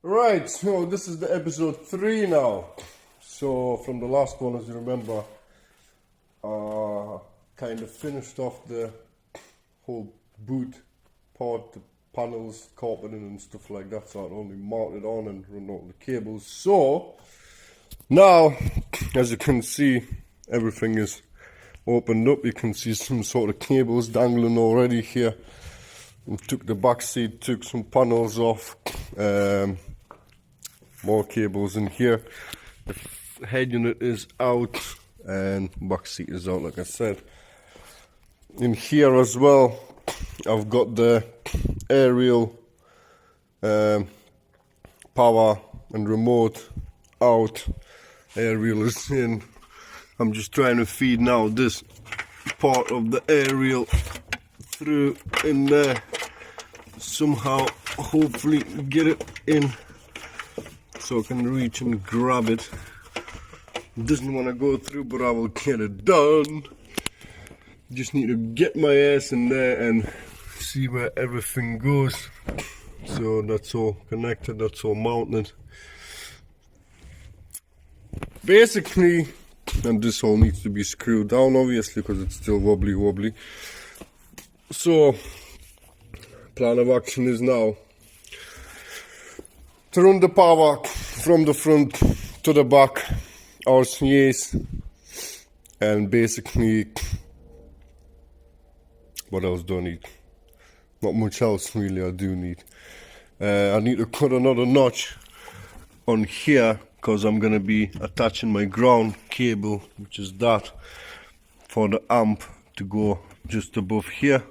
Right, so this is the episode 3 now. So from the last one, as you remember, kind of finished off the whole boot part, the panels, carpeting and stuff like that. So I'd only mounted on and run out the cables. So now, as you can see, everything is opened up. You can see some sort of cables dangling already here. We took the back seat, took some panels off. More cables in here. The head unit is out and back seat is out, like I said. In here as well, I've got the aerial power and remote out. Aerial is in. I'm just trying to feed now this part of the aerial through in there. Somehow, hopefully, get it in so I can reach and grab it. Doesn't want to go through, but I will get it done. Just need to get my ass in there and see where everything goes. So that's all connected, that's all mounted. Basically, and this all needs to be screwed down, obviously, because it's still wobbly. So, plan of action is now to run the power from the front to the back, RCAs, and basically, what else do I need? Not much else really I do need. I need to cut another notch on here because I'm going to be attaching my ground cable, which is that, for the amp to go just above here.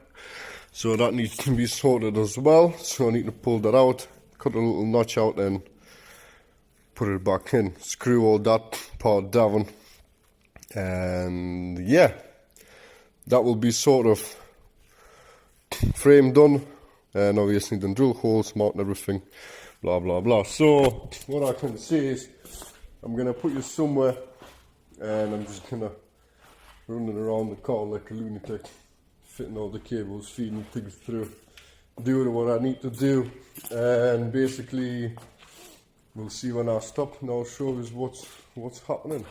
So that needs to be sorted as well. So I need to pull that out, cut a little notch out and put it back in. Screw all that part down. And yeah, that will be sort of frame done. And obviously the drill holes, mount everything, blah blah blah. So what I can say is I'm gonna put you somewhere and I'm just gonna run it around the car like a lunatic, fitting all the cables, feeding things through, doing what I need to do, and basically we'll see when I stop and I'll show you what's happening.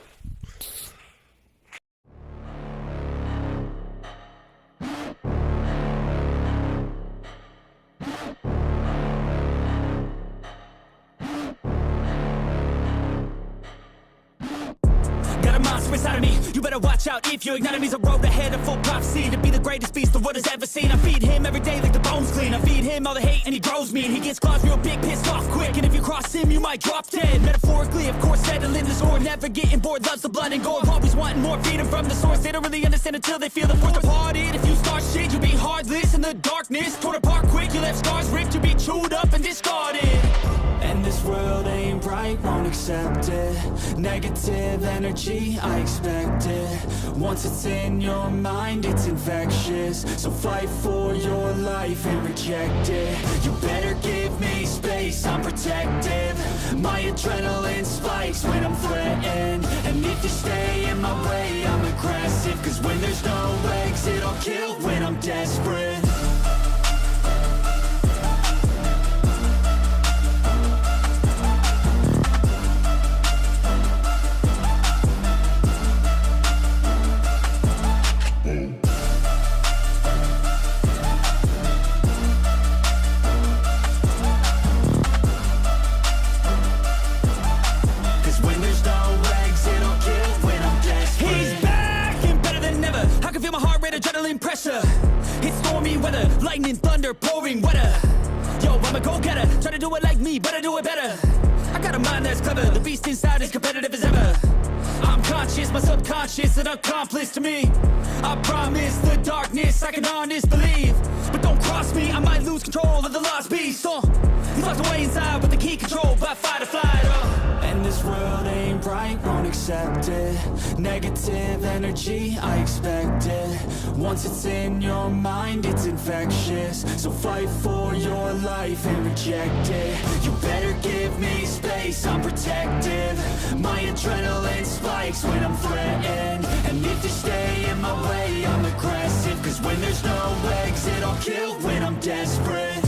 Got a monster inside of me, you better watch out. If you ignite me's a road ahead of full prophecy, to be the greatest beast the world has ever seen. I feed him every day like the bones clean. I feed him all the hate and he grows me, and he gets claws real big, pissed off quick. And if you cross him you might drop dead. Metaphorically, of course, settling the score, never getting bored, loves the blood and gore, always wanting more, feed him from the source. They don't really understand until they feel the force departed. If you start shit you'll be heartless in the darkness, torn apart quick, you left scars ripped, you'll be chewed up and discarded. And this world ain't right, won't accept it. Negative energy, I expect it. Once it's in your mind, it's infectious. So fight for your life and reject it. You better give me space, I'm protective. My adrenaline spikes when I'm threatened. And if you stay in my way, I'm aggressive. Cause when there's no exit, I'll kill when I'm desperate. Adrenaline pressure, it's stormy weather, lightning, thunder, pouring weather. Yo, I'm a go-getter, try to do it like me, but I do it better. I got a mind that's clever, the beast inside is competitive as ever. I'm conscious, my subconscious, an accomplice to me. I promise the darkness, I can honest believe. But don't cross me, I might lose control of the lost beast. He's locked away inside with the key controlled by fight or flight. And this world ain't right, won't accept it. Negative energy, I expect it. Once it's in your mind, it's infectious. So fight for your life and reject it. You better give me space, I'm protective. My adrenaline spikes when I'm threatened. And if you stay in my way, I'm aggressive. Cause when there's no exit, I'll kill when I'm desperate.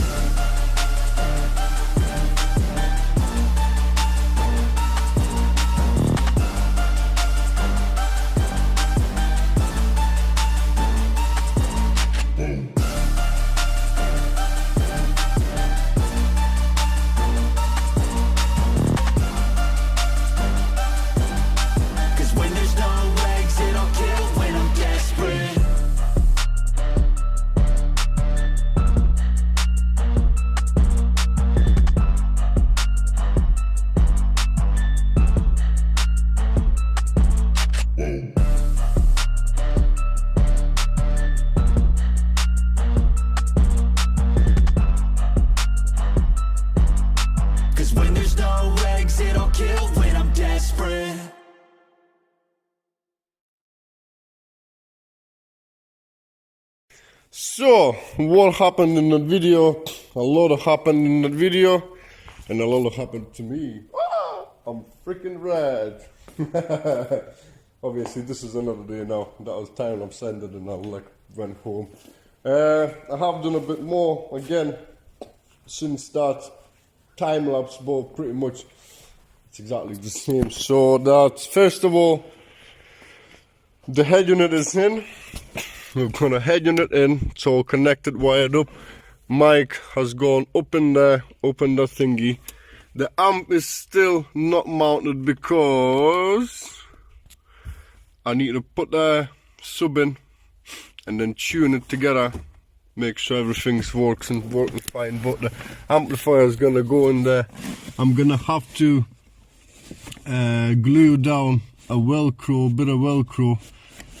kill when I'm desperate. So, what happened in that video? A lot happened in that video, and a lot happened to me. I'm freaking red. Obviously, this is another day now. That was time I've sent it and I went home. I have done a bit more again since that time lapse, but pretty much it's exactly the same. So that's first of all, the head unit is in. We're gonna head unit in. It's all connected, wired up. Mic has gone up in there, open that thingy. The amp is still not mounted because I need to put the sub in and then tune it together, make sure everything's working fine. But the amplifier is gonna go in there. I'm gonna have to glue down a bit of Velcro,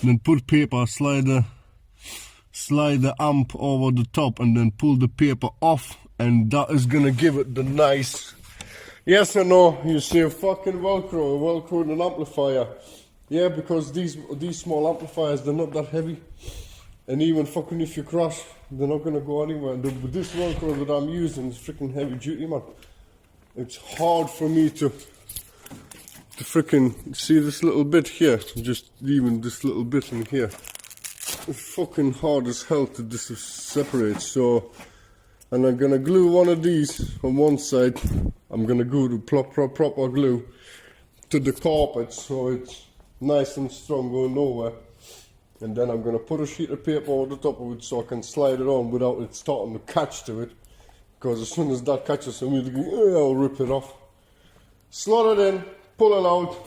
and then put paper, slide the amp over the top, and then pull the paper off, and that is gonna give it the nice. Yes or no? You see a fucking Velcro in an amplifier. Yeah, because these small amplifiers, they're not that heavy, and even fucking if you crash, they're not gonna go anywhere. But this Velcro that I'm using is freaking heavy duty, man. It's hard for me to freaking see this little bit here, just even this little bit in here. It's fucking hard as hell to separate. So, and I'm gonna glue one of these on one side. I'm gonna glue the proper glue to the carpet so it's nice and strong, going nowhere. And then I'm gonna put a sheet of paper over the top of it so I can slide it on without it starting to catch to it. Because as soon as that catches, I'll rip it off. Slot it in, pull it out.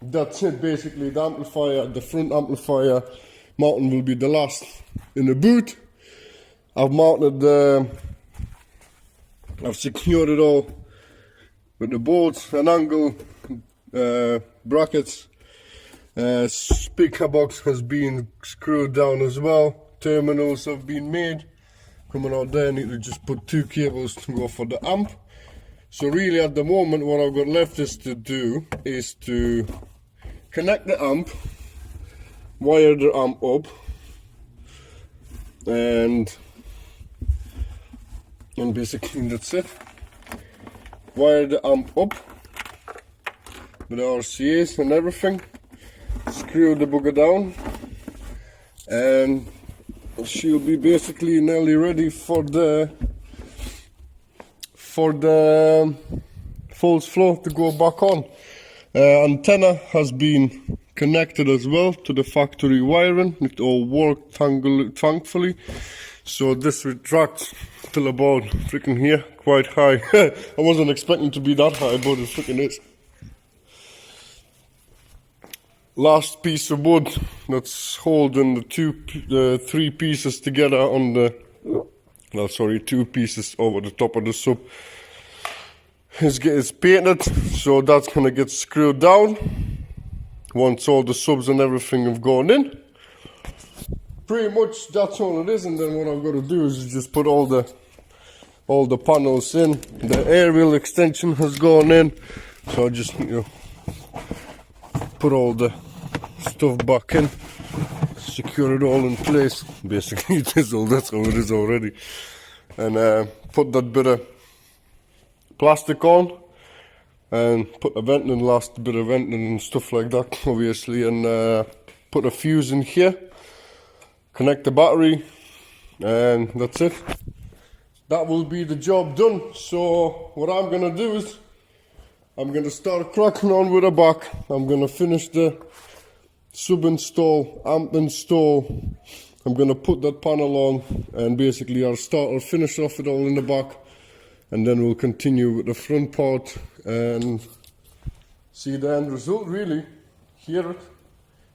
That's it basically. The amplifier, the front amplifier mounting will be the last in the boot. I've mounted I've secured it all with the bolts and angle brackets. Speaker box has been screwed down as well. Terminals have been made. Coming out there, I need to just put 2 cables to go for the amp. So really at the moment what I've got left is to connect the amp, wire the amp up, and basically that's it. Wire the amp up with the RCAs and everything. Screw the bugger down, and she'll be basically nearly ready for the false floor to go back on. Antenna has been connected as well to the factory wiring. It all worked thankfully. So this retracts till about freaking here, quite high. I wasn't expecting to be that high, but it freaking is. Last piece of wood that's holding the 3 pieces together on the, well, sorry, 2 pieces over the top of the sub is painted, so that's gonna get screwed down once all the subs and everything have gone in. Pretty much that's all it is, and then what I've got to do is just put all the panels in. The aerial extension has gone in, so I just need to put all the stuff back in, secure it all in place. Basically that's all it is already. And put that bit of plastic on, and put a venting, last bit of venting and stuff like that obviously, and put a fuse in here, connect the battery, and that's it. That will be the job done. So what I'm gonna do is I'm gonna start cracking on with the back. I'm gonna finish the sub install, amp install. I'm gonna put that panel on, and basically I'll finish off it all in the back, and then we'll continue with the front part and see the end result, really. Hear it,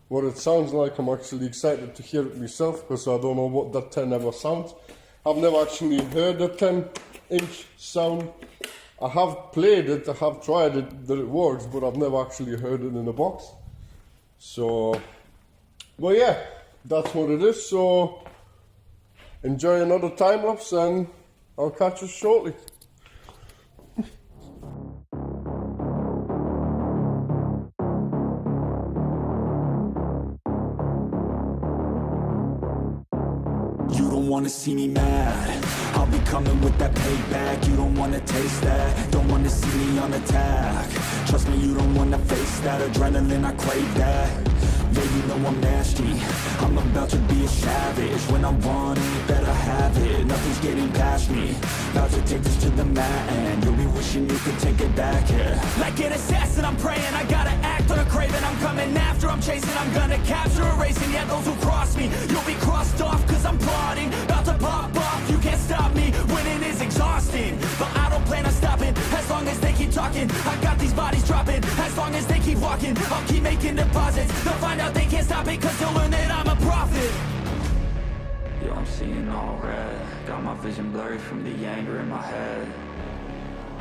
what it sounds like. I'm actually excited to hear it myself, because I don't know what that 10 ever sounds. I've never actually heard a 10-inch sound. I have played it, I have tried it, that it works, but I've never actually heard it in a box. So, well, yeah, that's what it is. So enjoy another time lapse, and I'll catch you shortly. wanna see me mad. I'll be coming with that payback. You don't wanna taste that. Don't wanna see me on attack. Trust me, you don't wanna face that. Adrenaline, I crave that. Yeah, you know I'm nasty. I'm about to be a savage. When I want it, better have it. Nothing's getting past me. About to take this to the mat, and you'll be wishing you could take it back, yeah. Like an assassin, I'm praying. I gotta act on a craving. I'm coming after, I'm chasing. I'm gonna capture, erasing. Yeah, those who cross me, you'll be crossed off, cause I'm plotting. About to pop off, you can't stop me. Winning is exhausting, but I don't plan on stopping. As long as they keep talking, I got these bodies dropping. As long as they keep walking, I'll keep making deposits. They'll find out they can't stop it, cause they'll learn that I'm a prophet. Yo, I'm seeing all red. Got my vision blurry from the anger in my head.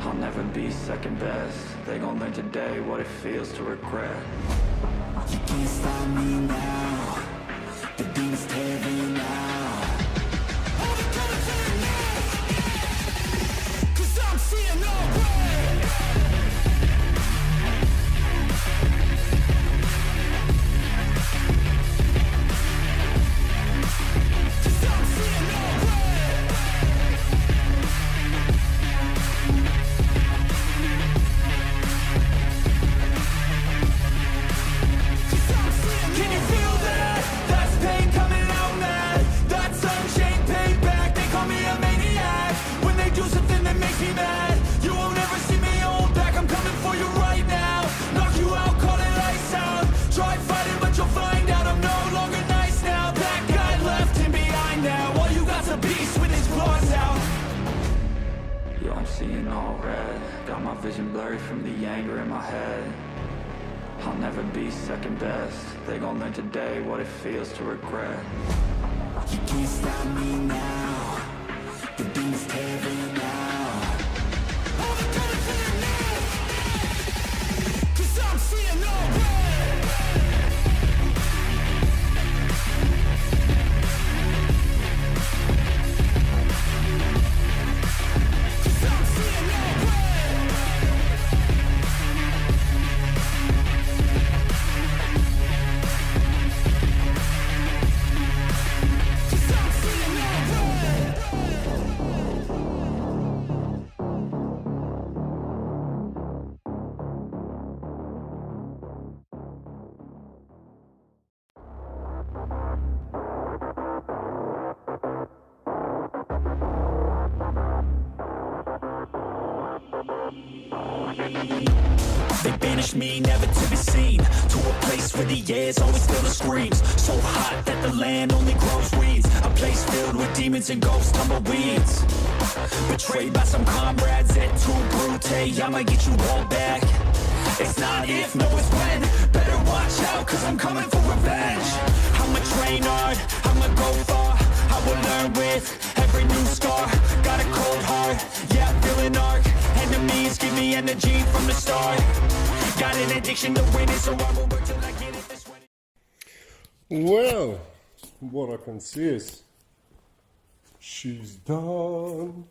I'll never be second best. They gon' learn today what it feels to regret. You can't stop me now. The demons tear me now. Cause I'm seeing all red. Cause I'm seeing all red. Can you feel that? That's pain coming out mad. That's unchained payback. They call me a maniac. When they do something that makes me mad, you won't ever see me hold back. I'm coming for you right now. Knock you out, call it lights out. Try fighting, but you'll find out I'm no longer nice now. That guy left him behind now. All you got's a beast with his claws out. Yo, I'm seeing all red. Got my vision blurry from the anger in my head. I'll never be second best. They gon' learn today what it feels to regret. You can't stop me now. The demons tear me now. All the colors in now. Cause I'm seeing all red. Cause I'm seeing all red. They banished me, never to be seen, to a place where the air's always filled with screams. So hot that the land only grows weeds. A place filled with demons and ghosts, tumbleweeds. Betrayed by some comrades at too brute. I'ma get you all back. It's not if, no it's when. Better watch out, cause I'm coming for revenge. I'ma train hard, I'ma go far. I will learn with every new scar. Got a cold heart, yeah, I'm feeling arc. Enemies give me energy from the start. Got an addiction to winning, so I will work till I get it this way. Well, what I can see is she's done.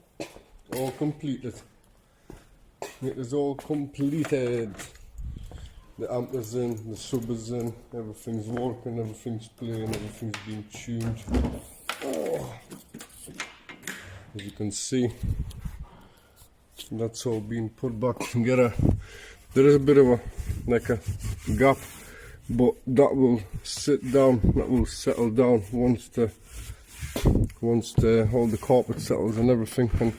All completed. It is all completed. The amp is in, the sub is in, everything's working, everything's playing, everything's being tuned. Oh. As you can see, that's all being put back together. There is a bit of a gap, but that will sit down, that will settle down once the all the carpet settles and everything, and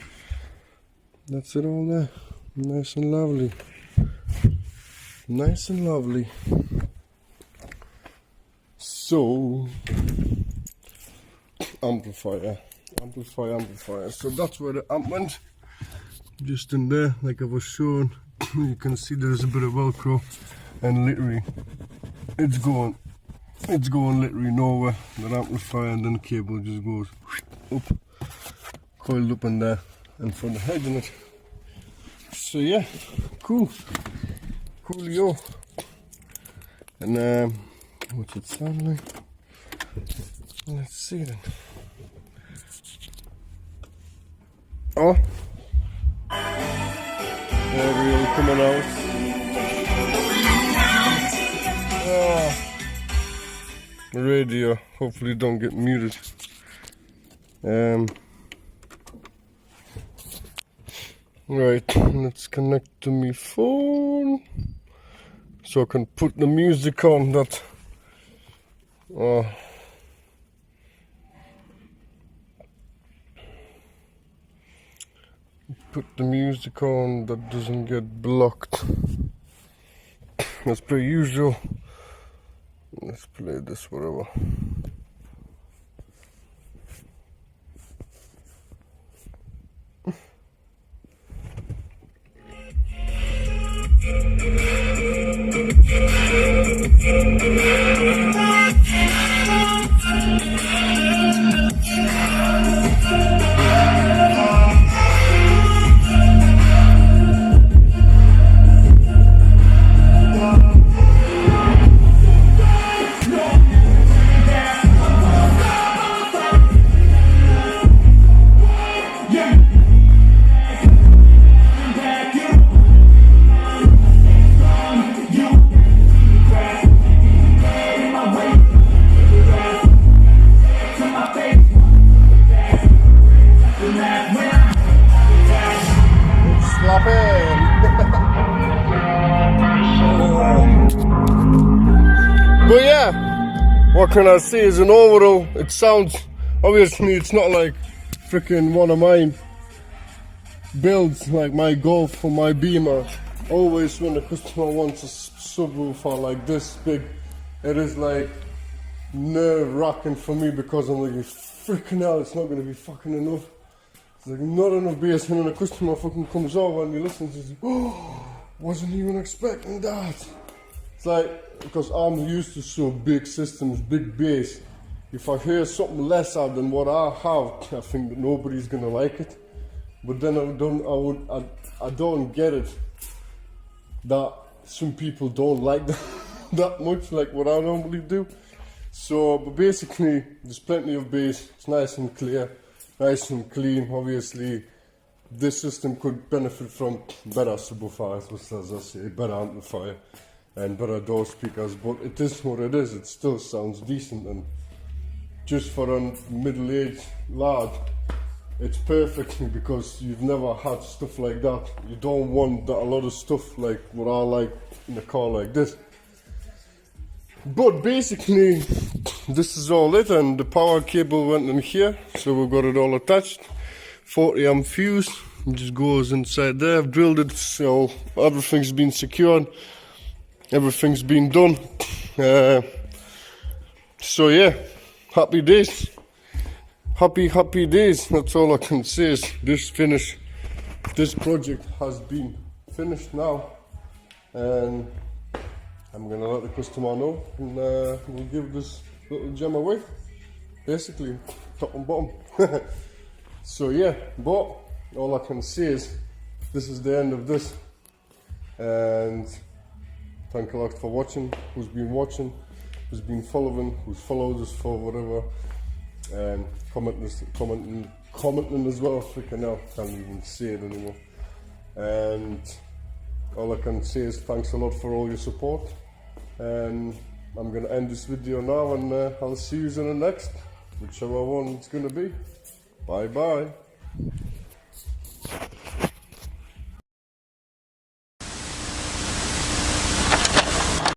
that's it all there. Nice and lovely. Nice and lovely. So amplifier. So that's where the amp went. Just in there, like I was showing. You can see there's a bit of Velcro, and literally it's going literally nowhere. The amplifier, and then the cable just goes up, coiled up in there, and for the head in it. So yeah, coolio. And what's it sound like? Let's see then. Oh, Cabriolet coming out. Oh, radio. Hopefully don't get muted. Right, let's connect to my phone so I can put the music on that. Put the music on that doesn't get blocked. As per usual. Let's play this, whatever. But yeah, what can I say is an overall, it sounds, obviously it's not like freaking one of my builds, like my Golf or my Beamer. Always when the customer wants a subwoofer like this big, it is like nerve-wracking for me because I'm like, freaking hell, it's not going to be fucking enough. It's like not enough bass, and then the customer fucking comes over and you listen to it, oh, wasn't even expecting that. It's like, because I'm used to so big systems, big bass. If I hear something lesser than what I have, I think that nobody's gonna like it. But then I don't get it that some people don't like that much, like what I normally do. So, but basically, there's plenty of bass. It's nice and clear, nice and clean. Obviously, this system could benefit from better subwoofers, as I say, better amplifier and better door speakers. But it is what it is. It still sounds decent, and just for a middle-aged lad, it's perfect because you've never had stuff like that. You don't want a lot of stuff like what I like in a car like this. But basically, this is all it, and the power cable went in here, so we've got it all attached. 40 amp fuse, it just goes inside there. I've drilled it, so everything's been secured, everything's been done. So yeah, happy days. Happy days. That's all I can say is this project has been finished now, and I'm gonna let the customer know, and we'll give this little gem away, basically, top and bottom. So yeah, but all I can say is this is the end of this, and thank a lot for watching, who's been watching, who's been following, who's followed us for whatever, and commenting as well. Freaking hell, can't even say it anymore. And all I can say is thanks a lot for all your support, and I'm gonna end this video now, and I'll see you in the next, whichever one it's gonna be. Bye bye.